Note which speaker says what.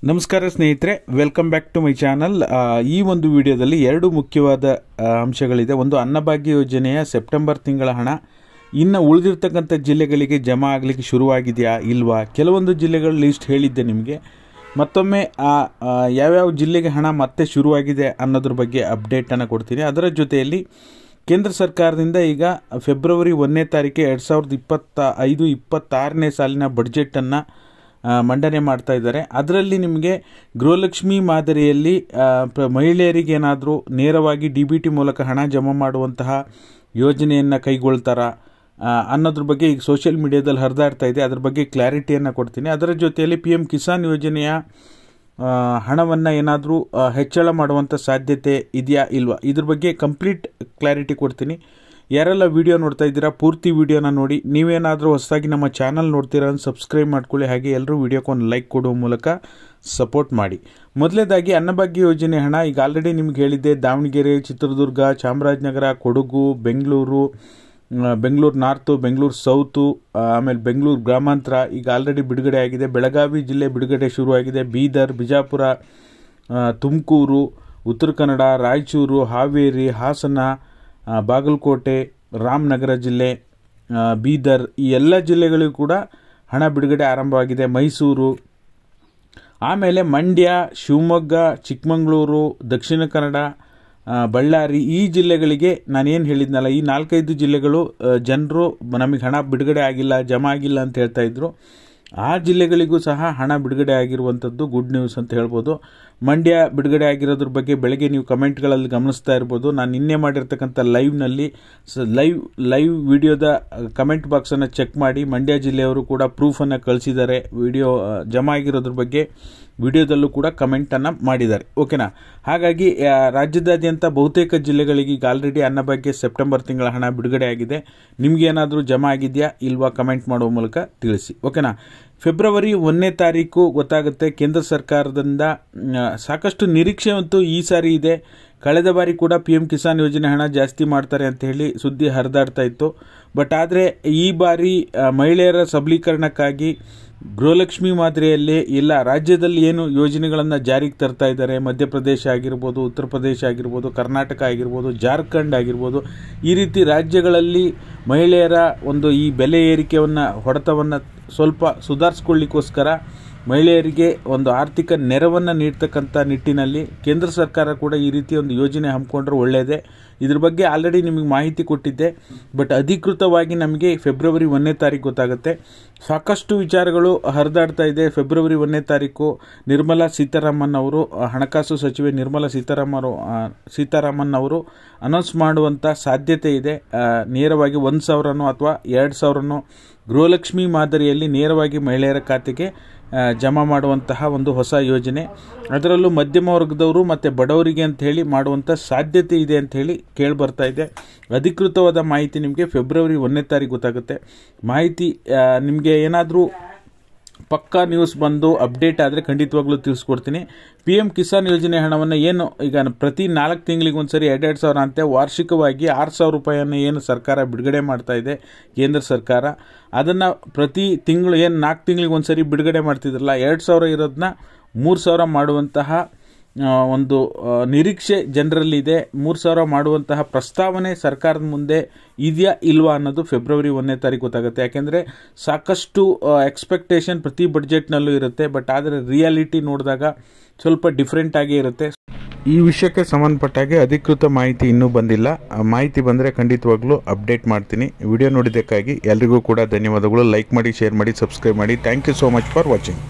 Speaker 1: ನಮಸ್ಕಾರ ಸ್ನೇಹಿತರೆ, welcome back to my channel. ಈ ಒಂದು ವಿಡಿಯೋದಲ್ಲಿ ಎರಡು ಮುಖ್ಯವಾದ ಅಂಶಗಳಿದೆ. ಒಂದು, ಅನ್ನಭಾಗ್ಯ ಯೋಜನೆಯ ಸೆಪ್ಟೆಂಬರ್ ತಿಂಗಳ ಹಣ ಇನ್ನು ಉಳಿದಿರ್ತಕ್ಕಂಥ ಜಿಲ್ಲೆಗಳಿಗೆ ಜಮಾ ಆಗಲಿಕ್ಕೆ ಶುರುವಾಗಿದೆಯಾ ಇಲ್ವಾ. ಕೆಲವೊಂದು ಜಿಲ್ಲೆಗಳ ಲಿಸ್ಟ್ ಹೇಳಿದ್ದೆ ನಿಮಗೆ. ಮತ್ತೊಮ್ಮೆ ಯಾವ್ಯಾವ ಜಿಲ್ಲೆಗೆ ಹಣ ಮತ್ತೆ ಶುರುವಾಗಿದೆ ಅನ್ನೋದ್ರ ಬಗ್ಗೆ ಅಪ್ಡೇಟನ್ನು ಕೊಡ್ತೀನಿ. ಅದರ ಜೊತೆಯಲ್ಲಿ ಕೇಂದ್ರ ಸರ್ಕಾರದಿಂದ ಈಗ ಫೆಬ್ರವರಿ 1ನೇ ತಾರೀಕು 2025-26ನೇ ಸಾಲಿನ ಬಡ್ಜೆಟನ್ನು ಮಂಡನೆ ಮಾಡ್ತಾ ಇದ್ದಾರೆ. ಅದರಲ್ಲಿ ನಿಮಗೆ ಗೃಹಲಕ್ಷ್ಮಿ ಮಾದರಿಯಲ್ಲಿ ಮಹಿಳೆಯರಿಗೆ ಏನಾದರೂ ನೇರವಾಗಿ DBT ಮೂಲಕ ಹಣ ಜಮಾ ಮಾಡುವಂತಹ ಯೋಜನೆಯನ್ನು ಕೈಗೊಳ್ತಾರಾ ಅನ್ನೋದ್ರ ಬಗ್ಗೆ ಈಗ ಸೋಷಿಯಲ್ ಮೀಡಿಯಾದಲ್ಲಿ ಹರಿದಾಡ್ತಾ ಇದೆ. ಅದ್ರ ಬಗ್ಗೆ ಕ್ಲಾರಿಟಿಯನ್ನು ಕೊಡ್ತೀನಿ. ಅದರ ಜೊತೆಯಲ್ಲಿ PM ಕಿಸಾನ್ ಯೋಜನೆಯ ಹಣವನ್ನು ಏನಾದರೂ ಹೆಚ್ಚಳ ಮಾಡುವಂಥ ಸಾಧ್ಯತೆ ಇದೆಯಾ ಇಲ್ವಾ, ಇದ್ರ ಬಗ್ಗೆ ಕಂಪ್ಲೀಟ್ ಕ್ಲಾರಿಟಿ ಕೊಡ್ತೀನಿ. ಯಾರೆಲ್ಲ ವಿಡಿಯೋ ನೋಡ್ತಾ ಇದ್ದೀರಾ ಪೂರ್ತಿ ವಿಡಿಯೋನ ನೋಡಿ. ನೀವೇನಾದರೂ ಹೊಸದಾಗಿ ನಮ್ಮ ಚಾನಲ್ ನೋಡ್ತೀರಾ ಅಂತ ಸಬ್ಸ್ಕ್ರೈಬ್ ಮಾಡ್ಕೊಳ್ಳಿ. ಹಾಗೆ ಎಲ್ಲರೂ ವಿಡಿಯೋಕ್ಕೆ ಒಂದು ಲೈಕ್ ಕೊಡುವ ಮೂಲಕ ಸಪೋರ್ಟ್ ಮಾಡಿ. ಮೊದಲೇದಾಗಿ ಅನ್ನಭಾಗ್ಯ ಯೋಜನೆ ಹಣ ಈಗ ಆಲ್ರೆಡಿ ನಿಮ್ಗೆ ಹೇಳಿದ್ದೆ. ದಾವಣಗೆರೆ, ಚಿತ್ರದುರ್ಗ, ಚಾಮರಾಜನಗರ, ಕೊಡಗು, ಬೆಂಗಳೂರು ನಾರ್ತು, ಬೆಂಗಳೂರು ಸೌತು, ಆಮೇಲೆ ಬೆಂಗಳೂರು ಗ್ರಾಮಾಂತರ ಈಗ ಆಲ್ರೆಡಿ ಬಿಡುಗಡೆ ಆಗಿದೆ. ಬೆಳಗಾವಿ ಜಿಲ್ಲೆ ಬಿಡುಗಡೆ ಶುರುವಾಗಿದೆ. ಬೀದರ್, ಬಿಜಾಪುರ, ತುಮಕೂರು, ಉತ್ತರ ಕನ್ನಡ, ರಾಯಚೂರು, ಹಾವೇರಿ, ಹಾಸನ, ಬಾಗಲಕೋಟೆ, ರಾಮನಗರ ಜಿಲ್ಲೆ, ಬೀದರ್ ಈ ಎಲ್ಲ ಜಿಲ್ಲೆಗಳಿಗೂ ಕೂಡ ಹಣ ಬಿಡುಗಡೆ ಆರಂಭವಾಗಿದೆ. ಮೈಸೂರು, ಆಮೇಲೆ ಮಂಡ್ಯ, ಶಿವಮೊಗ್ಗ, ಚಿಕ್ಕಮಗಳೂರು, ದಕ್ಷಿಣ ಕನ್ನಡ, ಬಳ್ಳಾರಿ ಈ ಜಿಲ್ಲೆಗಳಿಗೆ ನಾನೇನು ಹೇಳಿದ್ನಲ್ಲ, ಈ 4-5 ಜಿಲ್ಲೆಗಳು ಜನರು ನಮಗೆ ಹಣ ಬಿಡುಗಡೆ ಆಗಿಲ್ಲ, ಜಮಾ ಆಗಿಲ್ಲ ಅಂತ ಹೇಳ್ತಾ ಇದ್ರು. ಆ ಜಿಲ್ಲೆಗಳಿಗೂ ಸಹ ಹಣ ಬಿಡುಗಡೆ ಆಗಿರುವಂಥದ್ದು ಗುಡ್ ನ್ಯೂಸ್ ಅಂತ ಹೇಳ್ಬೋದು. ಮಂಡ್ಯ ಬಿಡುಗಡೆ ಆಗಿರೋದ್ರ ಬಗ್ಗೆ ಬೆಳಗ್ಗೆ ನೀವು ಕಮೆಂಟ್ಗಳಲ್ಲಿ ಗಮನಿಸ್ತಾ ಇರ್ಬೋದು. ನಾನು ನಿನ್ನೆ ಮಾಡಿರ್ತಕ್ಕಂಥ ಲೈವ್ನಲ್ಲಿ ಲೈವ್ ವಿಡಿಯೋದ ಕಮೆಂಟ್ ಬಾಕ್ಸನ್ನು ಚೆಕ್ ಮಾಡಿ. ಮಂಡ್ಯ ಜಿಲ್ಲೆಯವರು ಕೂಡ ಪ್ರೂಫನ್ನು ಕಳಿಸಿದ್ದಾರೆ. ವಿಡಿಯೋ ಜಮಾ ಆಗಿರೋದ್ರ ಬಗ್ಗೆ ವಿಡಿಯೋದಲ್ಲೂ ಕೂಡ ಕಮೆಂಟನ್ನು ಮಾಡಿದ್ದಾರೆ. ಓಕೆನಾ. ಹಾಗಾಗಿ ರಾಜ್ಯದಾದ್ಯಂತ ಬಹುತೇಕ ಜಿಲ್ಲೆಗಳಿಗೆ ಈಗ ಆಲ್ರೆಡಿ ಅನ್ನಭಾಗ್ಯ ಸೆಪ್ಟೆಂಬರ್ ತಿಂಗಳ ಹಣ ಬಿಡುಗಡೆ ಆಗಿದೆ. ನಿಮಗೇನಾದರೂ ಜಮಾ ಆಗಿದೆಯಾ ಇಲ್ವಾ ಕಮೆಂಟ್ ಮಾಡುವ ಮೂಲಕ ತಿಳಿಸಿ. ಓಕೆನಾ. ಫೆಬ್ರವರಿ 1ನೇ ತಾರೀಕು ಗೊತ್ತಾಗುತ್ತೆ. ಕೇಂದ್ರ ಸರ್ಕಾರದಿಂದ ಸಾಕಷ್ಟು ನಿರೀಕ್ಷೆ ಅಂತೂ ಈ ಸಾರಿ ಇದೆ. ಕಳೆದ ಬಾರಿ ಕೂಡ PM ಕಿಸಾನ್ ಯೋಜನೆ ಹಣ ಜಾಸ್ತಿ ಮಾಡ್ತಾರೆ ಅಂತ ಹೇಳಿ ಸುದ್ದಿ ಹರಿದಾಡ್ತಾ ಇತ್ತು. ಬಟ್ ಆದರೆ ಈ ಬಾರಿ ಮಹಿಳೆಯರ ಸಬಲೀಕರಣಕ್ಕಾಗಿ ಗೃಹಲಕ್ಷ್ಮಿ ಮಾದರಿಯಲ್ಲಿ ಇಲ್ಲ ರಾಜ್ಯದಲ್ಲಿ ಏನು ಯೋಜನೆಗಳನ್ನು ಜಾರಿಗೆ ತರ್ತಾ ಇದ್ದಾರೆ, ಮಧ್ಯಪ್ರದೇಶ ಆಗಿರ್ಬೋದು, ಉತ್ತರ ಪ್ರದೇಶ ಆಗಿರ್ಬೋದು, ಕರ್ನಾಟಕ ಆಗಿರ್ಬೋದು, ಜಾರ್ಖಂಡ್ ಆಗಿರ್ಬೋದು, ಈ ರೀತಿ ರಾಜ್ಯಗಳಲ್ಲಿ ಮಹಿಳೆಯರ ಒಂದು ಈ ಬೆಲೆ ಏರಿಕೆಯನ್ನು ಹೊಡೆತವನ್ನು ಸ್ವಲ್ಪ ಸುಧಾರಿಸ್ಕೊಳ್ಳಿಕ್ಕೋಸ್ಕರ ಮಹಿಳೆಯರಿಗೆ ಒಂದು ಆರ್ಥಿಕ ನೆರವನ್ನು ನೀಡ್ತಕ್ಕಂಥ ನಿಟ್ಟಿನಲ್ಲಿ ಕೇಂದ್ರ ಸರ್ಕಾರ ಕೂಡ ಈ ರೀತಿ ಒಂದು ಯೋಜನೆ ಹಮ್ಮಿಕೊಂಡ್ರೆ ಒಳ್ಳೆಯದೇ. ಇದ್ರ ಬಗ್ಗೆ ಆಲ್ರೆಡಿ ನಿಮಗೆ ಮಾಹಿತಿ ಕೊಟ್ಟಿದ್ದೆ. ಬಟ್ ಅಧಿಕೃತವಾಗಿ ನಮಗೆ ಫೆಬ್ರವರಿ 1ನೇ ತಾರೀಕು ಗೊತ್ತಾಗುತ್ತೆ. ಸಾಕಷ್ಟು ವಿಚಾರಗಳು ಹರಿದಾಡ್ತಾ ಇದೆ. ಫೆಬ್ರವರಿ 1ನೇ ತಾರೀಕು ನಿರ್ಮಲಾ ಸೀತಾರಾಮನ್ ಅವರು, ಹಣಕಾಸು ಸಚಿವೆ ನಿರ್ಮಲಾ ಸೀತಾರಾಮನ್ ಅವರು ಅನೌನ್ಸ್ ಮಾಡುವಂಥ ಸಾಧ್ಯತೆ ಇದೆ. ನೇರವಾಗಿ 1,000 ಅಥವಾ 2,000 ಗೃಹಲಕ್ಷ್ಮಿ ಮಾದರಿಯಲ್ಲಿ ನೇರವಾಗಿ ಮಹಿಳೆಯರ ಖಾತೆಗೆ ಜಮಾ ಮಾಡುವಂತಹ ಒಂದು ಹೊಸ ಯೋಜನೆ. ಅದರಲ್ಲೂ ಮಧ್ಯಮ ವರ್ಗದವರು ಮತ್ತು ಬಡವರಿಗೆ ಅಂತ ಹೇಳಿ ಮಾಡುವಂಥ ಸಾಧ್ಯತೆ ಇದೆ ಅಂತ ಹೇಳಿ ಕೇಳಿಬರ್ತಾ ಇದೆ. ಅಧಿಕೃತವಾದ ಮಾಹಿತಿ ನಿಮಗೆ ಫೆಬ್ರವರಿ 1ನೇ ತಾರೀಕು ಗೊತ್ತಾಗುತ್ತೆ. ಮಾಹಿತಿ ನಿಮಗೆ ಏನಾದರೂ ಪಕ್ಕಾ ನ್ಯೂಸ್ ಬಂದು ಅಪ್ಡೇಟ್ ಆದರೆ ಖಂಡಿತವಾಗ್ಲೂ ತಿಳಿಸ್ಕೊಡ್ತೀನಿ. PM ಕಿಸಾನ್ ಯೋಜನೆ ಹಣವನ್ನು ಏನು ಈಗ ಪ್ರತಿ 4 ತಿಂಗಳಿಗೆ ಒಂದ್ಸರಿ 2,000 ಅಂತೆ ವಾರ್ಷಿಕವಾಗಿ 6,000 ರೂಪಾಯಿಯನ್ನು ಏನು ಸರ್ಕಾರ ಬಿಡುಗಡೆ ಮಾಡ್ತಾ ಇದೆ ಕೇಂದ್ರ ಸರ್ಕಾರ, ಅದನ್ನು ಪ್ರತಿ ತಿಂಗಳು ಏನು 4 ತಿಂಗಳಿಗೆ ಒಂದ್ಸರಿ ಬಿಡುಗಡೆ ಮಾಡ್ತಿದ್ರಲ್ಲ, 2,000 ಇರೋದನ್ನ 3,000 ಮಾಡುವಂತಹ ಒಂದು ನಿರೀಕ್ಷೆ ಜನರಲ್ಲಿದೆ. 3,000 ಮಾಡುವಂತಹ ಪ್ರಸ್ತಾವನೆ ಸರ್ಕಾರದ ಮುಂದೆ ಇದೆಯಾ ಇಲ್ವಾ ಅನ್ನೋದು ಫೆಬ್ರವರಿ 1ನೇ ತಾರೀಕು ಗೊತ್ತಾಗುತ್ತೆ. ಯಾಕೆಂದರೆ ಸಾಕಷ್ಟು ಎಕ್ಸ್ಪೆಕ್ಟೇಷನ್ ಪ್ರತಿ ಬಡ್ಜೆಟ್ನಲ್ಲೂ ಇರುತ್ತೆ. ಬಟ್ ಆದರೆ ರಿಯಾಲಿಟಿ ನೋಡಿದಾಗ ಸ್ವಲ್ಪ ಡಿಫ್ರೆಂಟ್ ಆಗೇ ಇರುತ್ತೆ. ಈ ವಿಷಯಕ್ಕೆ ಸಂಬಂಧಪಟ್ಟಾಗೆ ಅಧಿಕೃತ ಮಾಹಿತಿ ಇನ್ನೂ ಬಂದಿಲ್ಲ. ಮಾಹಿತಿ ಬಂದರೆ ಖಂಡಿತವಾಗ್ಲೂ ಅಪ್ಡೇಟ್ ಮಾಡ್ತೀನಿ. ವಿಡಿಯೋ ನೋಡಿದ್ದಕ್ಕಾಗಿ ಎಲ್ರಿಗೂ ಕೂಡ ಧನ್ಯವಾದಗಳು. ಲೈಕ್ ಮಾಡಿ, ಶೇರ್ ಮಾಡಿ, ಸಬ್ಸ್ಕ್ರೈಬ್ ಮಾಡಿ. Thank you so much for watching.